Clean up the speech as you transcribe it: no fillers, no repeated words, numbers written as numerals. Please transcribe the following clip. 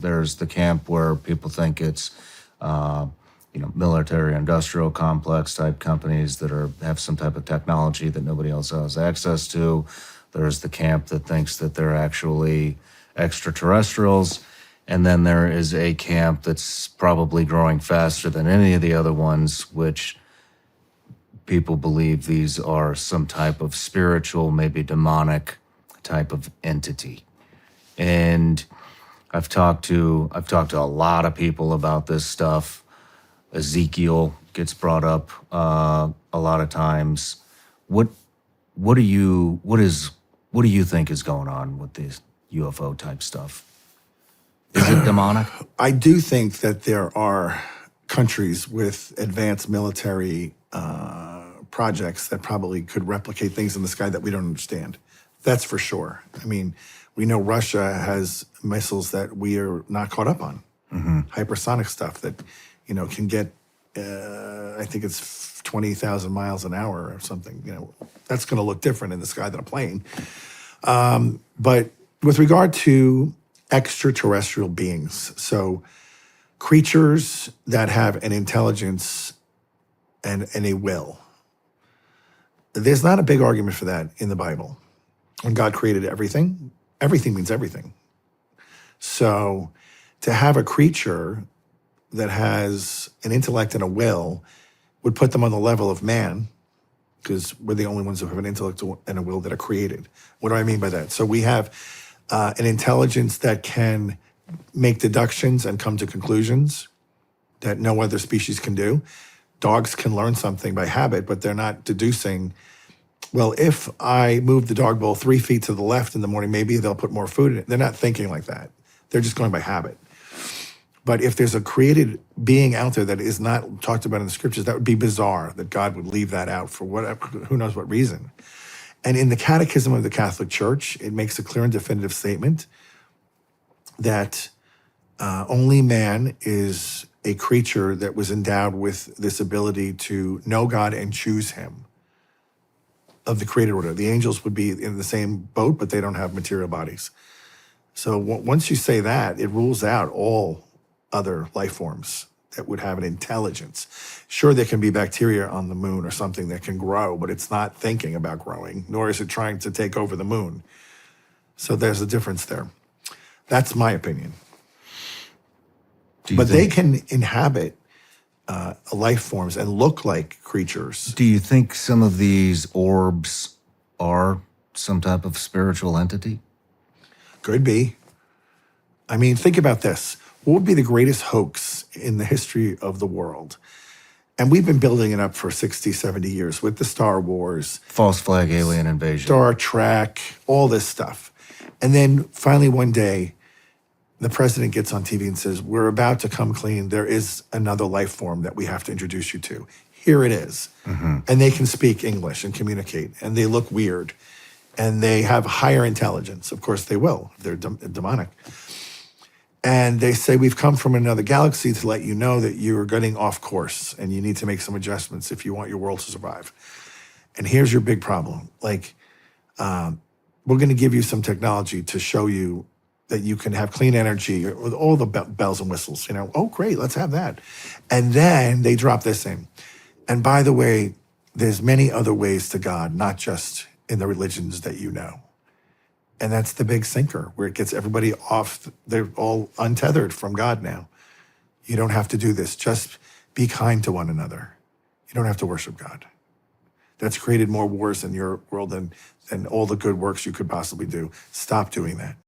There's the camp where people think it's, military industrial complex type companies that have some type of technology that nobody else has access to. There's the camp that thinks that they're actually extraterrestrials. And then there is a camp that's probably growing faster than any of the other ones, which people believe these are some type of spiritual, maybe demonic type of entity. And I've talked to a lot of people about this stuff. Ezekiel gets brought up a lot of times. What do you think is going on with this UFO type stuff? Is it demonic? I do think that there are countries with advanced military projects that probably could replicate things in the sky that we don't understand. That's for sure. I mean, we know Russia has missiles that we are not caught up on. Hypersonic stuff that, can get, I think it's 20,000 miles an hour or something. That's going to look different in the sky than a plane. But with regard to extraterrestrial beings, so creatures that have an intelligence and a will, there's not a big argument for that in the Bible. When God created everything, everything means everything. So to have a creature that has an intellect and a will would put them on the level of man, because we're the only ones who have an intellect and a will that are created. What do I mean by that? So we have an intelligence that can make deductions and come to conclusions that no other species can do. Dogs can learn something by habit, but they're not deducing, well, if I move the dog bowl 3 feet to the left in the morning, maybe they'll put more food in it. They're not thinking like that. They're just going by habit. But if there's a created being out there that is not talked about in the scriptures, that would be bizarre that God would leave that out for whatever, who knows what reason. And in the Catechism of the Catholic Church, it makes a clear and definitive statement that only man is a creature that was endowed with this ability to know God and choose him of the created order. The angels would be in the same boat, but they don't have material bodies. So once you say that, it rules out all other life forms that would have an intelligence. Sure, there can be bacteria on the moon or something that can grow, but it's not thinking about growing, nor is it trying to take over the moon. So there's a difference there. That's my opinion. But they can inhabit life forms and look like creatures. Do you think some of these orbs are some type of spiritual entity? Could be. I mean, think about this. What would be the greatest hoax in the history of the world? And we've been building it up for 60, 70 years with the Star Wars. False flag alien invasion. Star Trek, all this stuff. And then finally one day, the president gets on TV and says, we're about to come clean. There is another life form that we have to introduce you to. Here it is. And they can speak English and communicate, and they look weird. And they have higher intelligence. Of course they will. They're demonic. And they say, we've come from another galaxy to let you know that you're getting off course and you need to make some adjustments if you want your world to survive. And here's your big problem. Like, we're going to give you some technology to show you that you can have clean energy with all the bells and whistles. Oh, great, let's have that. And then they drop this in. And by the way, there's many other ways to God, not just in the religions that you know. And that's the big sinker, where it gets everybody off. They're all untethered from God now. You don't have to do this. Just be kind to one another. You don't have to worship God. That's created more wars in your world than all the good works you could possibly do. Stop doing that.